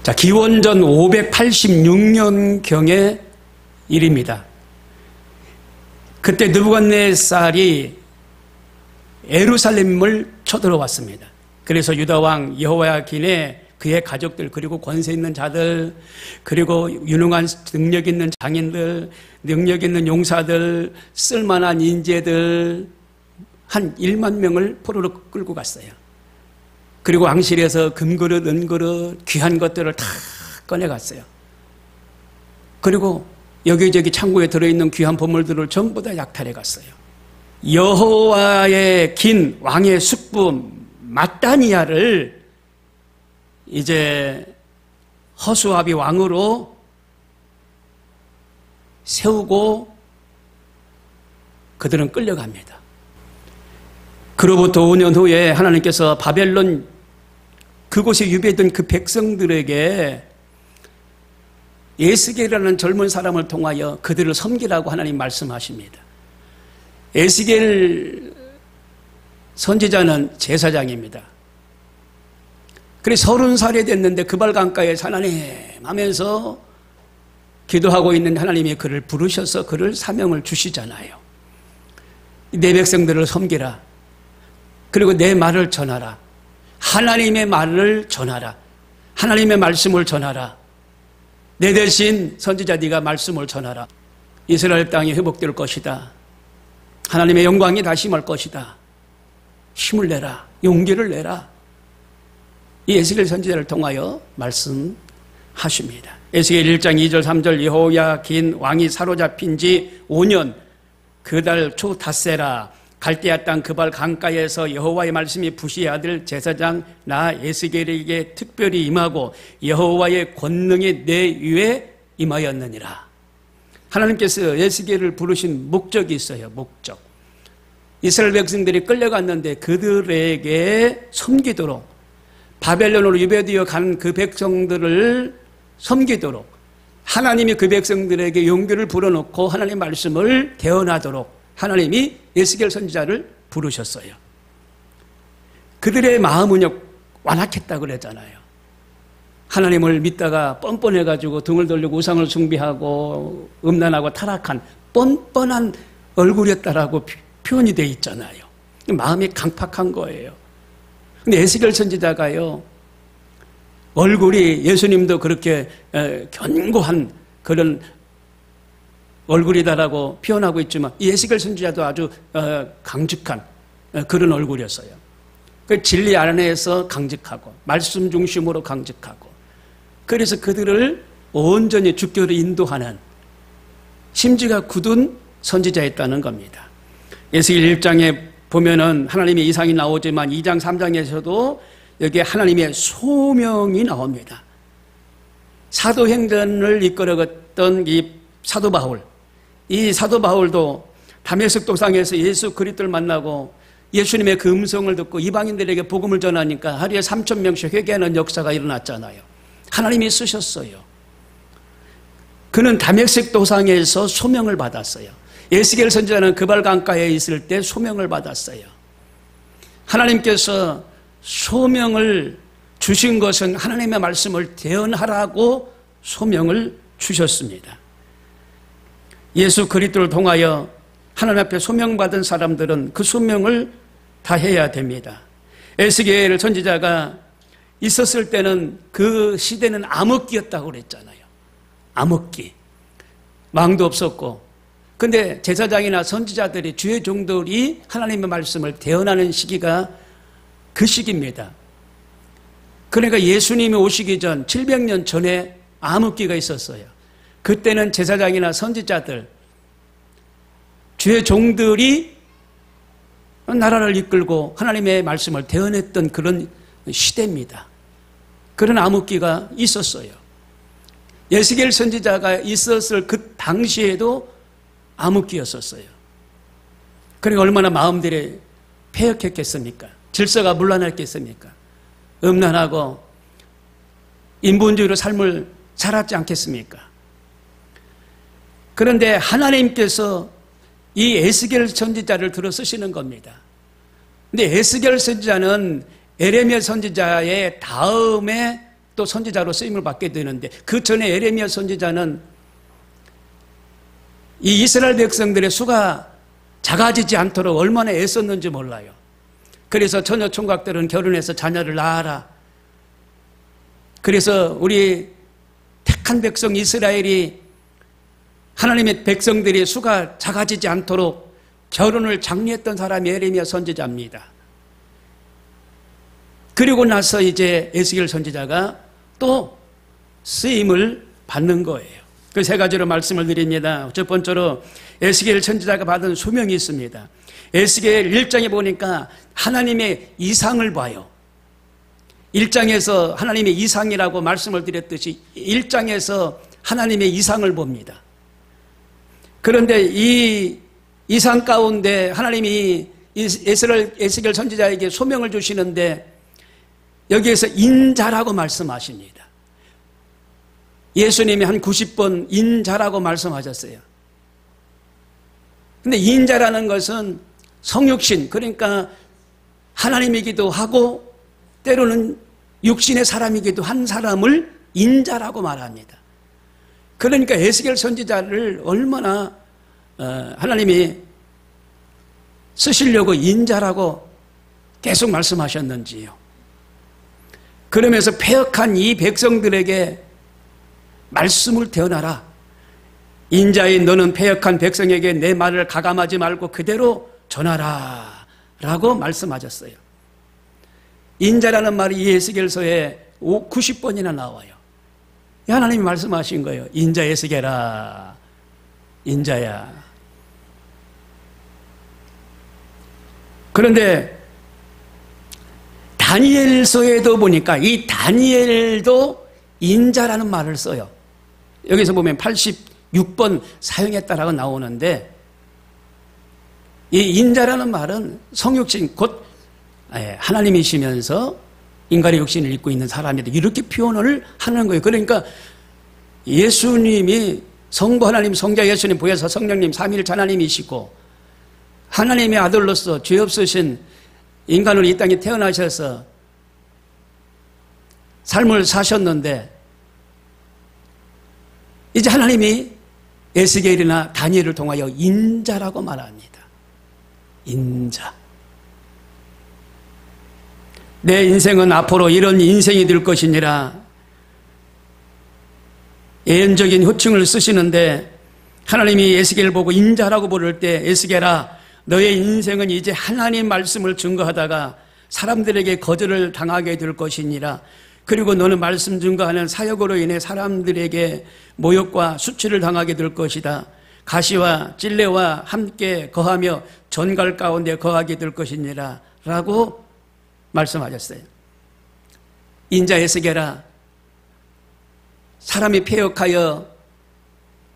자, 기원전 586년경의 일입니다. 그때 느부갓네살이 예루살렘을 쳐들어왔습니다. 그래서 유다 왕 여호야긴의 그의 가족들, 그리고 권세 있는 자들, 그리고 유능한 능력 있는 장인들, 능력 있는 용사들, 쓸만한 인재들 한 1만 명을 포로로 끌고 갔어요. 그리고 왕실에서 금그릇, 은그릇, 귀한 것들을 다 꺼내갔어요. 그리고 여기저기 창고에 들어있는 귀한 보물들을 전부 다 약탈해 갔어요. 여호와의 긴 왕의 숙부 마따니아를 이제 허수아비 왕으로 세우고 그들은 끌려갑니다. 그로부터 5년 후에 하나님께서 바벨론 그곳에 유배된 그 백성들에게 에스겔이라는 젊은 사람을 통하여 그들을 섬기라고 하나님 말씀하십니다. 에스겔 선지자는 제사장입니다. 그래서 30살이 됐는데 그발 강가에 하나님 하면서 기도하고 있는 하나님이 그를 부르셔서 그를 사명을 주시잖아요. 내 백성들을 섬기라. 그리고 내 말을 전하라. 하나님의 말을 전하라. 하나님의 말씀을 전하라. 내 대신 선지자 네가 말씀을 전하라. 이스라엘 땅이 회복될 것이다. 하나님의 영광이 다시 말 것이다. 힘을 내라. 용기를 내라. 이 에스겔 선지자를 통하여 말씀하십니다. 에스겔 1장 2절 3절 여호야긴 왕이 사로잡힌 지 5년 그달 초 닷새라 갈대아 땅 그발 강가에서 여호와의 말씀이 부시의 아들 제사장 나 에스겔에게 특별히 임하고 여호와의 권능이 내 위에 임하였느니라. 하나님께서 에스겔을 부르신 목적이 있어요. 목적. 이스라엘 백성들이 끌려갔는데 그들에게 섬기도록, 바벨론으로 유배되어 간 그 백성들을 섬기도록 하나님이 그 백성들에게 용기를 불어넣고 하나님의 말씀을 대언하도록 하나님이 에스겔 선지자를 부르셨어요. 그들의 마음은요 완악했다고 그랬잖아요. 하나님을 믿다가 뻔뻔해가지고 등을 돌리고 우상을 숭배하고 음란하고 타락한 뻔뻔한 얼굴이었다라고 표현이 되어 있잖아요. 마음이 강팍한 거예요. 근데 에스겔 선지자가요 얼굴이 예수님도 그렇게 견고한 그런 얼굴이다라고 표현하고 있지만 이 에스겔 선지자도 아주 강직한 그런 얼굴이었어요. 그 진리 안에서 강직하고 말씀 중심으로 강직하고 그래서 그들을 온전히 주께로 인도하는 심지가 굳은 선지자였다는 겁니다. 에스겔 1장에 보면은 하나님의 이상이 나오지만 2장 3장에서도 여기에 하나님의 소명이 나옵니다. 사도행전을 이끌어갔던 이 사도 바울, 이 사도 바울도 다메섹 도상에서 예수 그리스도를 만나고 예수님의 그 음성을 듣고 이방인들에게 복음을 전하니까 하루에 3,000명씩 회개하는 역사가 일어났잖아요. 하나님이 쓰셨어요. 그는 다메섹 도상에서 소명을 받았어요. 에스겔 선지자는 그발 강가에 있을 때 소명을 받았어요. 하나님께서 소명을 주신 것은 하나님의 말씀을 대언하라고 소명을 주셨습니다. 예수 그리스도를 통하여 하나님 앞에 소명받은 사람들은 그 소명을 다해야 됩니다. 에스겔 선지자가 있었을 때는 그 시대는 암흑기였다고 그랬잖아요. 암흑기. 왕도 없었고. 근데 제사장이나 선지자들이 주의 종들이 하나님의 말씀을 대언하는 시기가 그 시기입니다. 그러니까 예수님이 오시기 전 700년 전에 암흑기가 있었어요. 그때는 제사장이나 선지자들, 주의 종들이 나라를 이끌고 하나님의 말씀을 대언했던 그런 시대입니다. 그런 암흑기가 있었어요. 에스겔 선지자가 있었을 그 당시에도 암흑기였었어요. 그러니까 얼마나 마음들이 패역했겠습니까? 질서가 문란했겠습니까? 음란하고 인본주의로 삶을 살았지 않겠습니까? 그런데 하나님께서 이 에스겔 선지자를 들어 쓰시는 겁니다. 근데 에스겔 선지자는 에레미야 선지자의 다음에 또 선지자로 쓰임을 받게 되는데, 그 전에 에레미야 선지자는 이 이스라엘 백성들의 수가 작아지지 않도록 얼마나 애썼는지 몰라요. 그래서 처녀 총각들은 결혼해서 자녀를 낳아라. 그래서 우리 택한 백성 이스라엘이, 하나님의 백성들의 수가 작아지지 않도록 결혼을 장려했던 사람이 에레미야 선지자입니다. 그리고 나서 이제 에스겔 선지자가 또 쓰임을 받는 거예요. 그 세 가지로 말씀을 드립니다. 첫 번째로 에스겔 선지자가 받은 소명이 있습니다. 에스겔 1장에 보니까 하나님의 이상을 봐요. 1장에서 하나님의 이상이라고 말씀을 드렸듯이 1장에서 하나님의 이상을 봅니다. 그런데 이 이상 가운데 하나님이 에스겔 선지자에게 소명을 주시는데, 여기에서 인자라고 말씀하십니다. 예수님이 한 90번 인자라고 말씀하셨어요. 근데 인자라는 것은 성육신, 그러니까 하나님이기도 하고 때로는 육신의 사람이기도 한 사람을 인자라고 말합니다. 그러니까 에스겔 선지자를 얼마나 하나님이 쓰시려고 인자라고 계속 말씀하셨는지요. 그러면서 패역한 이 백성들에게 말씀을 대언하라. 인자인 너는 패역한 백성에게 내 말을 가감하지 말고 그대로 전하라 라고 말씀하셨어요. 인자라는 말이 이 에스겔서에 90번이나 나와요. 하나님이 말씀하신 거예요. 인자 에스겔아, 인자야. 그런데 다니엘서에도 보니까 이 다니엘도 인자라는 말을 써요. 여기서 보면 86번 사용했다라고 나오는데, 이 인자라는 말은 성육신, 곧 하나님이시면서 인간의 육신을 입고 있는 사람이다, 이렇게 표현을 하는 거예요. 그러니까 예수님이 성부 하나님, 성자 예수님, 보혜사 성령님 삼위일체 하나님이시고, 하나님의 아들로서 죄 없으신 인간으로 이 땅에 태어나셔서 삶을 사셨는데, 이제 하나님이 에스겔이나 다니엘을 통하여 인자라고 말합니다. 인자. 내 인생은 앞으로 이런 인생이 될 것이니라. 예언적인 호칭을 쓰시는데, 하나님이 에스겔을 보고 인자라고 부를 때, 에스겔아, 너의 인생은 이제 하나님 말씀을 증거하다가 사람들에게 거절을 당하게 될 것이니라. 그리고 너는 말씀 증거하는 사역으로 인해 사람들에게 모욕과 수치를 당하게 될 것이다. 가시와 찔레와 함께 거하며 전갈 가운데 거하게 될 것이니라 라고 말씀하셨어요. 인자 에스겔아, 사람이 패역하여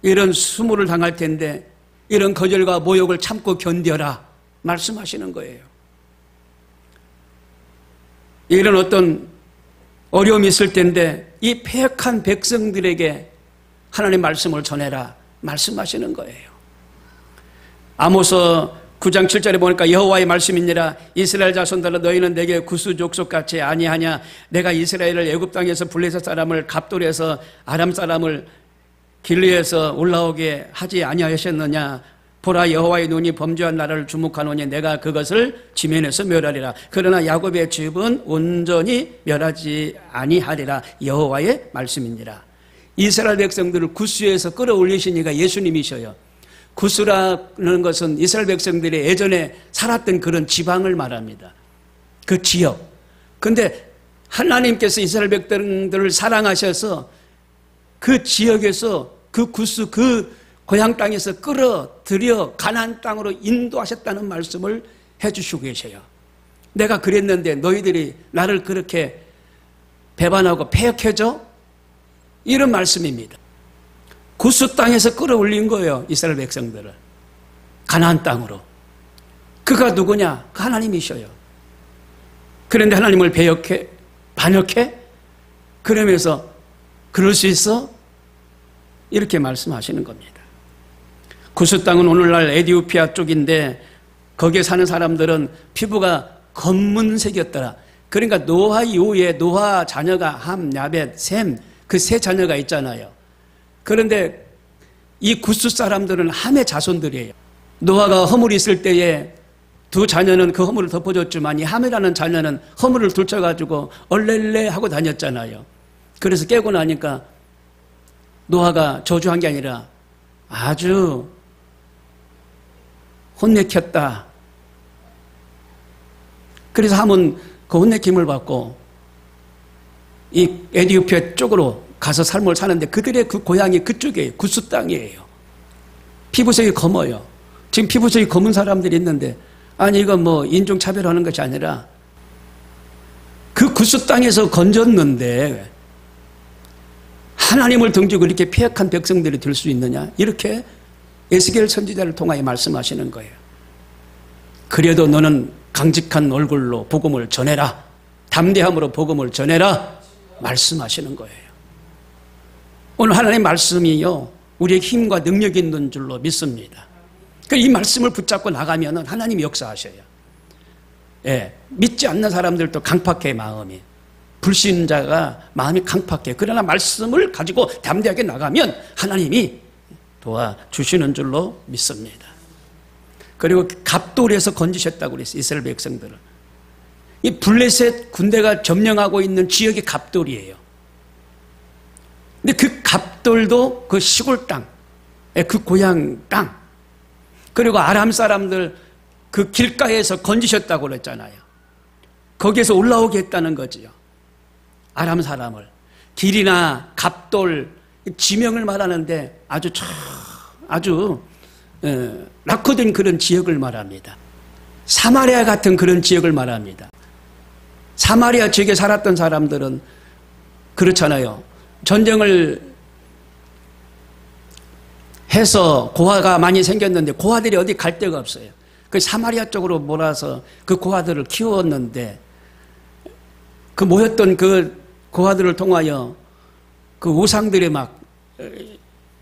이런 수모를 당할 텐데 이런 거절과 모욕을 참고 견뎌라 말씀하시는 거예요. 이런 어떤 어려움이 있을 텐데 이 패역한 백성들에게 하나님 말씀을 전해라 말씀하시는 거예요. 아모스 9장 7절에 보니까 여호와의 말씀이니라. 이스라엘 자손들아, 너희는 내게 구스 족속같이 아니하냐. 내가 이스라엘을 애굽 땅에서 블레셋 사람을 갑돌에서 아람 사람을 길리에서 올라오게 하지 아니하셨느냐. 보라, 여호와의 눈이 범죄한 나라를 주목하노니 내가 그것을 지면에서 멸하리라. 그러나 야곱의 집은 온전히 멸하지 아니하리라. 여호와의 말씀이니라. 이스라엘 백성들을 구스에서 끌어올리신 이가 예수님이셔요. 구스라는 것은 이스라엘 백성들이 예전에 살았던 그런 지방을 말합니다. 그 지역. 근데 하나님께서 이스라엘 백성들을 사랑하셔서 그 지역에서 그 구스, 그 고향 땅에서 끌어들여 가나안 땅으로 인도하셨다는 말씀을 해주시고 계셔요. 내가 그랬는데 너희들이 나를 그렇게 배반하고 패역해줘? 이런 말씀입니다. 구스 땅에서 끌어올린 거예요. 이스라엘 백성들을 가나안 땅으로. 그가 누구냐? 그 하나님이셔요. 그런데 하나님을 배역해? 반역해? 그러면서 그럴 수 있어? 이렇게 말씀하시는 겁니다. 구스 땅은 오늘날 에티오피아 쪽인데 거기에 사는 사람들은 피부가 검은색이었더라. 그러니까 노아 이후에 노아 자녀가 함, 야벳, 셈, 그 세 자녀가 있잖아요. 그런데 이 구스 사람들은 함의 자손들이에요. 노아가 허물이 있을 때에 두 자녀는 그 허물을 덮어줬지만 이 함이라는 자녀는 허물을 둘쳐가지고 얼렐레 하고 다녔잖아요. 그래서 깨고 나니까 노아가 저주한 게 아니라 아주 혼내켰다. 그래서 함은 그 혼내킴을 받고 이 에티오피아 쪽으로 가서 삶을 사는데 그들의 그 고향이 그쪽이에요. 구스 땅이에요. 피부색이 검어요. 지금 피부색이 검은 사람들이 있는데 아니 이건 뭐 인종차별하는 것이 아니라 그 구스 땅에서 건졌는데 하나님을 등지고 이렇게 폐역한 백성들이 될 수 있느냐? 이렇게 에스겔 선지자를 통하여 말씀하시는 거예요. 그래도 너는 강직한 얼굴로 복음을 전해라. 담대함으로 복음을 전해라. 말씀하시는 거예요. 오늘 하나님의 말씀이요, 우리의 힘과 능력이 있는 줄로 믿습니다. 이 말씀을 붙잡고 나가면 하나님이 역사하셔요. 예, 믿지 않는 사람들도 강팍해, 마음이. 불신자가 마음이 강팍해. 그러나 말씀을 가지고 담대하게 나가면 하나님이 도와주시는 줄로 믿습니다. 그리고 갑돌에서 건지셨다고 그랬어요. 이스라엘 백성들을. 이 블레셋 군대가 점령하고 있는 지역이 갑돌이에요. 근데 그 갑돌도 그 시골 땅, 그 고향 땅, 그리고 아람 사람들 그 길가에서 건지셨다고 그랬잖아요. 거기에서 올라오게 했다는 거지요. 아람 사람을. 길이나 갑돌, 지명을 말하는데 아주 낙후된 그런 지역을 말합니다. 사마리아 같은 그런 지역을 말합니다. 사마리아 지역에 살았던 사람들은 그렇잖아요. 전쟁을 해서 고아가 많이 생겼는데 고아들이 어디 갈 데가 없어요. 그 사마리아 쪽으로 몰아서 그 고아들을 키웠는데 그 모였던 그 고아들을 통하여 그 우상들이 막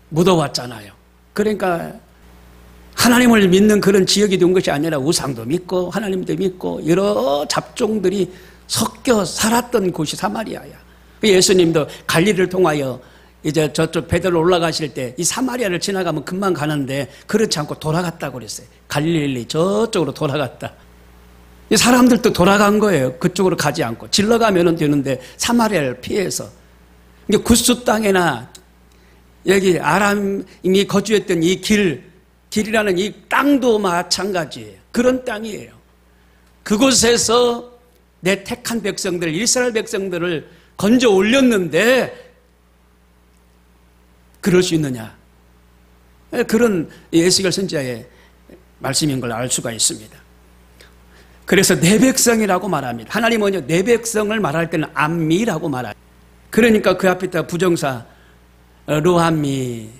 묻어왔잖아요. 그러니까 하나님을 믿는 그런 지역이 된 것이 아니라 우상도 믿고 하나님도 믿고 여러 잡종들이 섞여 살았던 곳이 사마리아야. 예수님도 갈릴리를 통하여 이제 저쪽 베드로 올라가실 때 이 사마리아를 지나가면 금방 가는데 그렇지 않고 돌아갔다고 그랬어요. 갈릴리 저쪽으로 돌아갔다. 이 사람들도 돌아간 거예요. 그쪽으로 가지 않고 질러가면 되는데 사마리아를 피해서. 구스 땅이나 여기 아람이 거주했던 이 길이라는 이 땅도 마찬가지예요. 그런 땅이에요. 그곳에서 내 택한 백성들, 이스라엘 백성들을 건져 올렸는데 그럴 수 있느냐? 그런 에스겔 선지자의 말씀인 걸 알 수가 있습니다. 그래서 내 백성이라고 말합니다. 하나님은요, 내 백성을 말할 때는 암미라고 말합니다. 그러니까 그 앞에다 부정사 로함미라는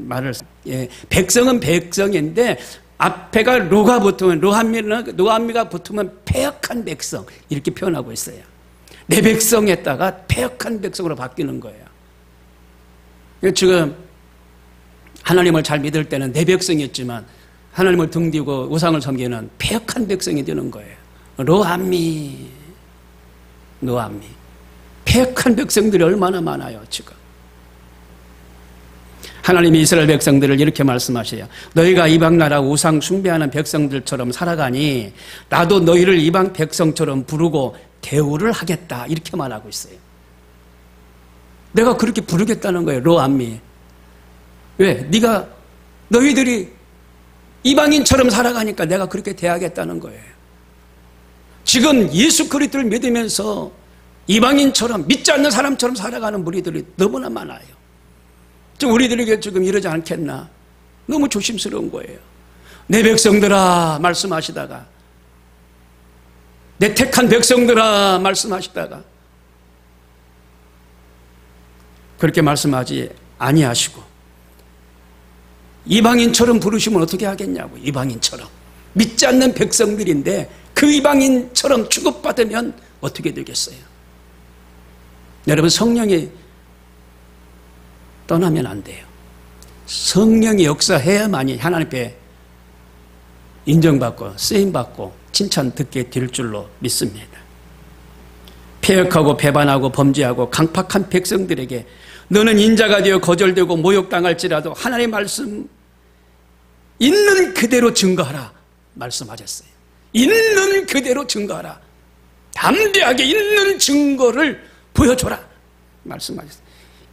말을, 백성은 백성인데 앞에가 로가 붙으면 로함미가 붙으면 패역한 백성 이렇게 표현하고 있어요. 내 백성에다가 패역한 백성으로 바뀌는 거예요. 지금 하나님을 잘 믿을 때는 내 백성이었지만 하나님을 등지고 우상을 섬기는 패역한 백성이 되는 거예요. 로함미. 패역한 백성들이 얼마나 많아요, 지금. 하나님이 이스라엘 백성들을 이렇게 말씀하셔요. 너희가 이방 나라 우상 숭배하는 백성들처럼 살아가니 나도 너희를 이방 백성처럼 부르고 대우를 하겠다. 이렇게 말하고 있어요. 내가 그렇게 부르겠다는 거예요. 로암미. 왜? 너희들이 이방인처럼 살아가니까 내가 그렇게 대하겠다는 거예요. 지금 예수 그리스도를 믿으면서 이방인처럼 믿지 않는 사람처럼 살아가는 무리들이 너무나 많아요. 우리들에게 지금 이러지 않겠나? 너무 조심스러운 거예요. 내 백성들아 말씀하시다가 내 택한 백성들아 말씀하시다가 그렇게 말씀하지 아니하시고 이방인처럼 부르시면 어떻게 하겠냐고. 이방인처럼 믿지 않는 백성들인데 그 이방인처럼 취급받으면 어떻게 되겠어요? 여러분, 성령이 떠나면 안 돼요. 성령이 역사해야만이 하나님 앞에 인정받고 쓰임받고 칭찬 듣게 될 줄로 믿습니다. 패역하고 배반하고 범죄하고 강팍한 백성들에게 너는 인자가 되어 거절되고 모욕당할지라도 하나님의 말씀 있는 그대로 증거하라 말씀하셨어요. 있는 그대로 증거하라. 담대하게 있는 증거를 보여줘라 말씀하셨어요.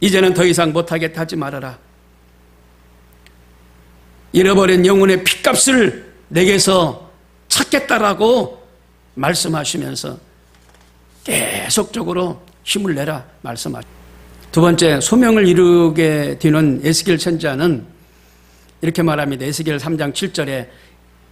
이제는 더 이상 못하게 하지 말아라. 잃어버린 영혼의 핏값을 내게서 찾겠다라고 말씀하시면서 계속적으로 힘을 내라 말씀하셨어요. 두 번째, 소명을 이루게 되는 에스겔 선지자는 이렇게 말합니다. 에스겔 3장 7절에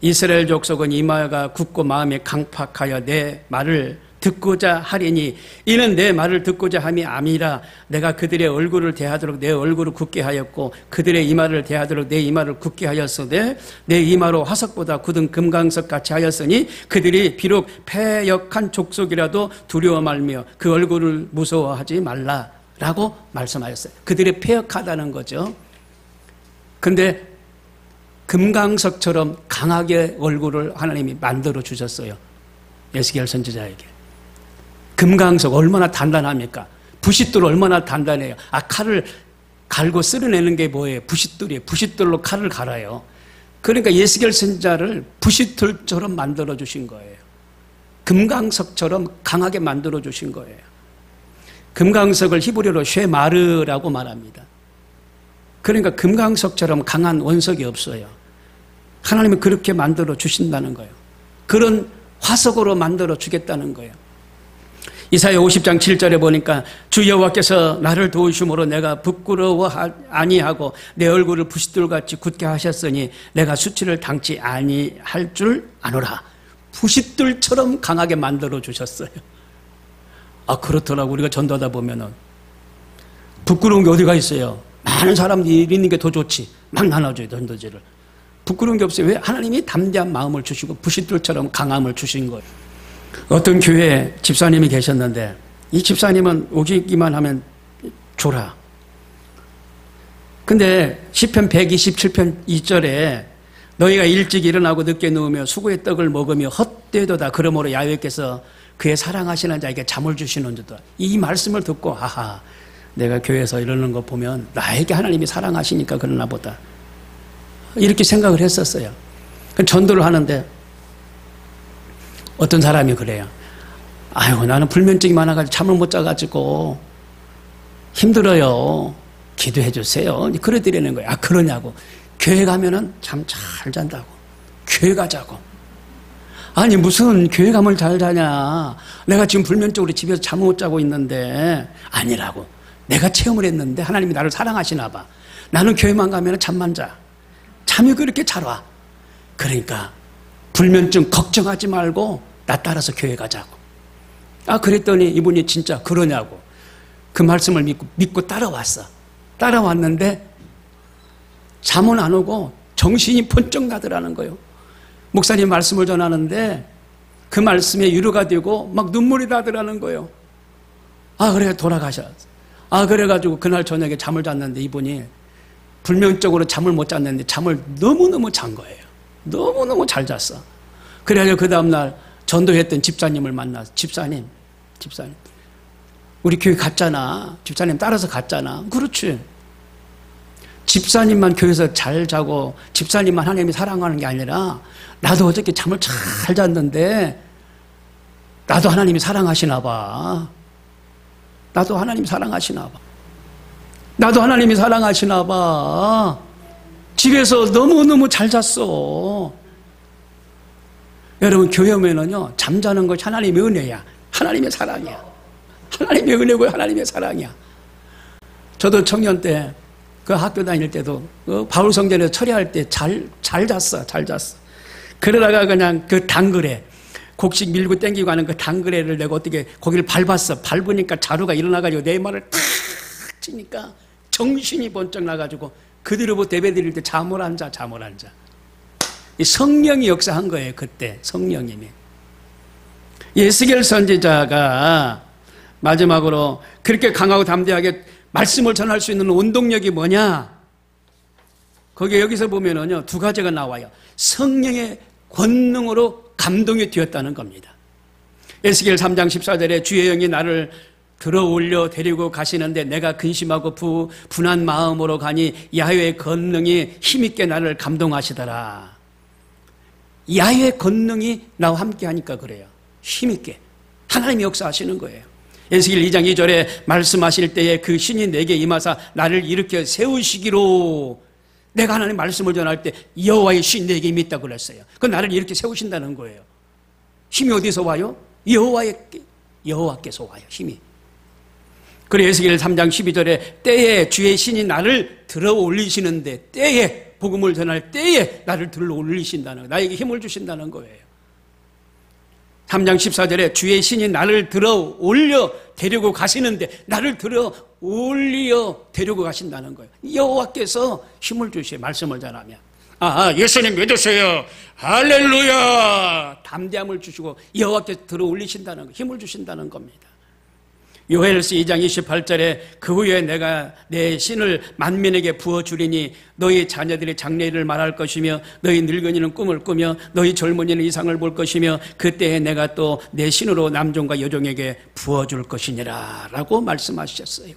이스라엘 족속은 이마가 굳고 마음이 강팍하여 내 말을 듣고자 하리니 이는 내 말을 듣고자 함이 아니라 내가 그들의 얼굴을 대하도록 내 얼굴을 굳게 하였고 그들의 이마를 대하도록 내 이마를 굳게 하였으되 내 이마로 화석보다 굳은 금강석 같이 하였으니 그들이 비록 패역한 족속이라도 두려워 말며 그 얼굴을 무서워하지 말라라고 말씀하셨어요. 그들이 패역하다는 거죠. 근데 금강석처럼 강하게 얼굴을 하나님이 만들어 주셨어요. 에스겔 선지자에게. 금강석 얼마나 단단합니까? 부싯돌 얼마나 단단해요. 칼을 갈고 쓸어내는 게 뭐예요? 부싯돌이에요. 부싯돌로 칼을 갈아요. 그러니까 에스겔 선지자를 부싯돌처럼 만들어 주신 거예요. 금강석처럼 강하게 만들어 주신 거예요. 금강석을 히브리어로 쉐마르라고 말합니다. 그러니까 금강석처럼 강한 원석이 없어요. 하나님이 그렇게 만들어 주신다는 거예요. 그런 화석으로 만들어 주겠다는 거예요. 이사야 50장 7절에 보니까 주 여호와께서 나를 도우심으로 내가 부끄러워 아니하고 내 얼굴을 부싯돌같이 굳게 하셨으니 내가 수치를 당치 아니할 줄 아노라. 부싯돌처럼 강하게 만들어 주셨어요. 그렇더라고. 우리가 전도하다 보면은 부끄러운 게 어디가 있어요? 많은 사람들이 있는 게 더 좋지. 막 나눠줘요, 전도지를. 부끄러운 게 없어요. 왜? 하나님이 담대한 마음을 주시고 부싯돌처럼 강함을 주신 거예요. 어떤 교회에 집사님이 계셨는데 이 집사님은 오기만 하면 줘라. 근데 시편 127편 2절에 너희가 일찍 일어나고 늦게 누우며 수고의 떡을 먹으며 헛되도다. 그러므로 야훼께서 그의 사랑하시는 자에게 잠을 주시는 줄도. 이 말씀을 듣고 내가 교회에서 이러는 거 보면 나에게 하나님이 사랑하시니까 그러나 보다. 이렇게 생각을 했었어요. 전도를 하는데 어떤 사람이 그래요. 나는 불면증이 많아가지고 잠을 못 자가지고 힘들어요. 기도해 주세요. 그래드리는 거예요. 그러냐고. 교회 가면은 잠 잘 잔다고. 교회 가자고. 아니 무슨 교회 가면 잘 자냐. 내가 지금 불면증으로 집에서 잠을 못 자고 있는데. 아니라고. 내가 체험을 했는데 하나님이 나를 사랑하시나 봐. 나는 교회만 가면 잠만 자. 잠이 그렇게 잘 와. 그러니까 불면증 걱정하지 말고 나 따라서 교회 가자고. 그랬더니 이분이 진짜 그러냐고. 그 말씀을 믿고 따라왔어. 따라왔는데 잠은 안 오고 정신이 번쩍 나더라는 거예요. 목사님 말씀을 전하는데 그 말씀에 위로가 되고 막 눈물이 나더라는 거예요. 그래 돌아가셨어. 그래가지고 그날 저녁에 잠을 잤는데 이분이 불면증으로 잠을 못 잤는데 잠을 너무너무 잔 거예요. 너무너무 잘 잤어. 그래가지고 그 다음날 전도했던 집사님을 만나서 집사님 우리 교회 갔잖아. 집사님 따라서 갔잖아. 그렇지. 집사님만 교회에서 잘 자고 집사님만 하나님이 사랑하는 게 아니라 나도 어저께 잠을 잘 잤는데 나도 하나님이 사랑하시나 봐. 나도 하나님이 사랑하시나 봐. 나도 하나님이 사랑하시나 봐. 집에서 너무너무 잘 잤어. 여러분 교회 오면은요 잠자는 것이 하나님의 은혜야. 하나님의 사랑이야. 하나님의 은혜고 하나님의 사랑이야. 저도 청년 때 그 학교 다닐 때도 바울 성전에서 처리할 때 잘 잤어. 그러다가 그냥 그 당그레 곡식 밀고 땡기고 하는 그 당그레를 내가 어떻게 거기를 밟았어. 밟으니까 자루가 일어나가지고 내 말을 탁 치니까 정신이 번쩍 나가지고 그 뒤로부터 예배 드릴 때 잠을 안 자. 이 성령이 역사한 거예요. 그때 성령님이. 에스겔 선지자가 마지막으로 그렇게 강하고 담대하게 말씀을 전할 수 있는 원동력이 뭐냐? 거기에 여기서 보면은요 두 가지가 나와요. 성령의 권능으로 감동이 되었다는 겁니다. 에스겔 3장 14절에 주의 영이 나를 들어 올려 데리고 가시는데 내가 근심하고 분한 마음으로 가니 야훼의 권능이 힘있게 나를 감동하시더라. 야훼의 권능이 나와 함께 하니까 그래요. 힘있게 하나님이 역사하시는 거예요. 에스겔 2장 2절에 말씀하실 때에 그 신이 내게 임하사 나를 일으켜 세우시기로, 내가 하나님 말씀을 전할 때 여호와의 신이 내게 임했다고 그랬어요. 그 나를 이렇게 세우신다는 거예요. 힘이 어디서 와요? 여호와께서 와요. 힘이. 그래 에스겔 3장 12절에 때에 주의 신이 나를 들어 올리시는데, 때에 복음을 전할 때에 나를 들어 올리신다는 거예요. 나에게 힘을 주신다는 거예요. 3장 14절에 주의 신이 나를 들어 올려 데리고 가시는데, 나를 들어 올려 데리고 가신다는 거예요. 여호와께서 힘을 주셔요. 말씀을 전하면. 예수님 믿으세요. 할렐루야. 담대함을 주시고 여호와께서 들어 올리신다는 거, 힘을 주신다는 겁니다. 요엘서 2장 28절에 그 후에 내가 내 신을 만민에게 부어주리니 너희 자녀들이 장래일을 말할 것이며 너희 늙은이는 꿈을 꾸며 너희 젊은이는 이상을 볼 것이며 그때에 내가 또 내 신으로 남종과 여종에게 부어줄 것이니라 라고 말씀하셨어요.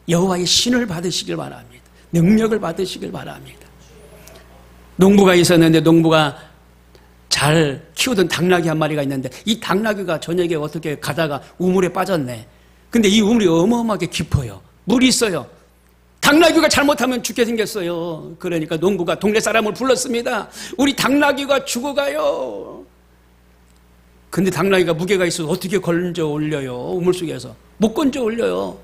여호와의 신을 받으시길 바랍니다. 능력을 받으시길 바랍니다. 농부가 있었는데 농부가 잘 키우던 당나귀 한 마리가 있는데 이 당나귀가 저녁에 어떻게 가다가 우물에 빠졌네. 근데 이 우물이 어마어마하게 깊어요. 물이 있어요. 당나귀가 잘못하면 죽게 생겼어요. 그러니까 농부가 동네 사람을 불렀습니다. 우리 당나귀가 죽어가요. 근데 당나귀가 무게가 있어서 어떻게 건져 올려요? 우물 속에서 못 건져 올려요.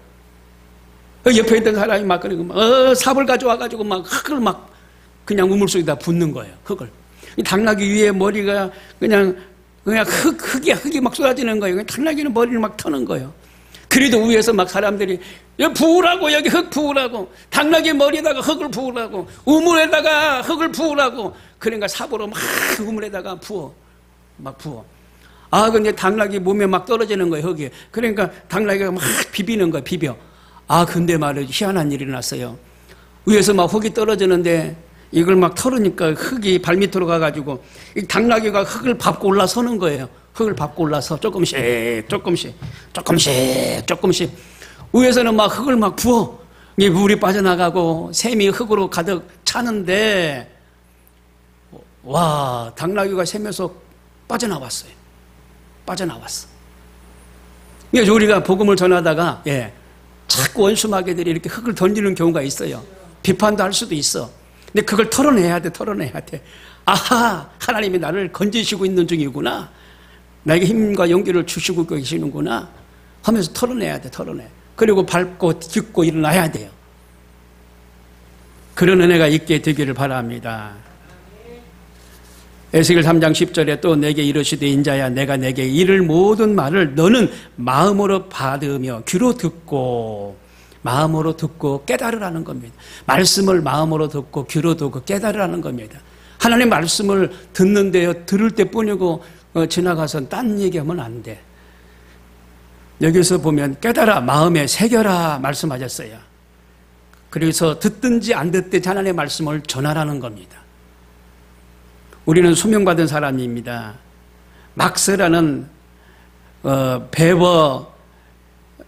옆에 있던 사람이 막 그러고 삽을 가져와가지고 막 흙을 막 그냥 우물 속에다 붓는 거예요. 흙을. 이 당나귀 위에 머리가 그냥 흙이 막 쏟아지는 거예요. 당나귀는 머리를 막 터는 거예요. 그래도 위에서 막 사람들이 여기 부으라고, 여기 흙 부으라고, 당나귀 머리에다가 흙을 부으라고, 우물에다가 흙을 부으라고. 그러니까 삽으로 막 우물에다가 막 부어. 근데 당나귀 몸에 막 떨어지는 거예요, 흙이. 그러니까 당나귀가 막 비비는 거예요, 비벼. 근데 말이에요, 희한한 일이 났어요. 위에서 막 흙이 떨어지는데 이걸 막 털으니까 흙이 발밑으로 가가지고 이 당나귀가 흙을 밟고 올라서는 거예요. 흙을 밟고 올라서 조금씩 위에서는 막 흙을 막 부어. 물이 빠져나가고 샘이 흙으로 가득 차는데 와, 당나귀가 샘에서 빠져나왔어. 그래서 우리가 복음을 전하다가 자꾸 원수마귀들이 이렇게 흙을 던지는 경우가 있어요. 비판도 할 수도 있어. 근데 그걸 털어내야 돼. 하나님이 나를 건지시고 있는 중이구나. 나에게 힘과 용기를 주시고 계시는구나 하면서 털어내야 돼. 그리고 밟고 딛고 일어나야 돼요. 그런 은혜가 있게 되기를 바랍니다. 에스겔 3장 10절에 또 내게 이르시되 인자야 내가 내게 이를 모든 말을 너는 마음으로 받으며 귀로 듣고, 마음으로 듣고 깨달으라는 겁니다. 말씀을 마음으로 듣고 귀로 듣고 깨달으라는 겁니다. 하나님 말씀을 듣는데요, 들을 때뿐이고 지나가서 딴 얘기하면 안 돼. 여기서 보면 깨달아 마음에 새겨라 말씀하셨어요. 그래서 듣든지 안 듣든지 하나님의 말씀을 전하라는 겁니다. 우리는 소명받은 사람입니다. 막스라는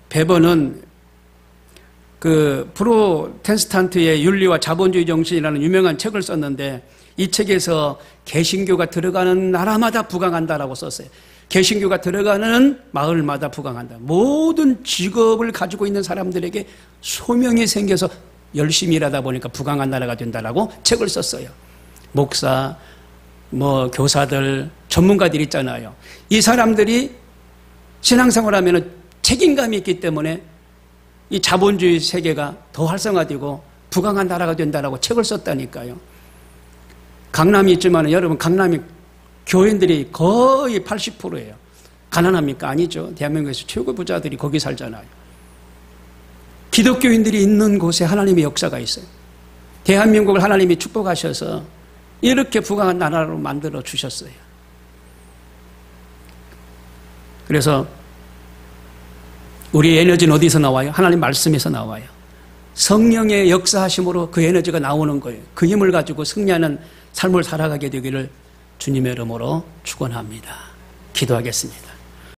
베버는 그 프로테스탄트의 윤리와 자본주의 정신이라는 유명한 책을 썼는데 이 책에서 개신교가 들어가는 나라마다 부강한다라고 썼어요. 개신교가 들어가는 마을마다 부강한다. 모든 직업을 가지고 있는 사람들에게 소명이 생겨서 열심히 일하다 보니까 부강한 나라가 된다라고 책을 썼어요. 목사, 교사들, 전문가들 있잖아요. 이 사람들이 신앙생활 하면 책임감이 있기 때문에 이 자본주의 세계가 더 활성화되고 부강한 나라가 된다라고 책을 썼다니까요. 강남이 있지만 여러분, 강남이 교인들이 거의 80%예요. 가난합니까? 아니죠. 대한민국에서 최고 부자들이 거기 살잖아요. 기독교인들이 있는 곳에 하나님의 역사가 있어요. 대한민국을 하나님이 축복하셔서 이렇게 부강한 나라로 만들어 주셨어요. 그래서 우리 에너지는 어디서 나와요? 하나님 말씀에서 나와요. 성령의 역사하심으로 그 에너지가 나오는 거예요. 그 힘을 가지고 승리하는 삶을 살아가게 되기를 주님의 이름으로 축원합니다. 기도하겠습니다.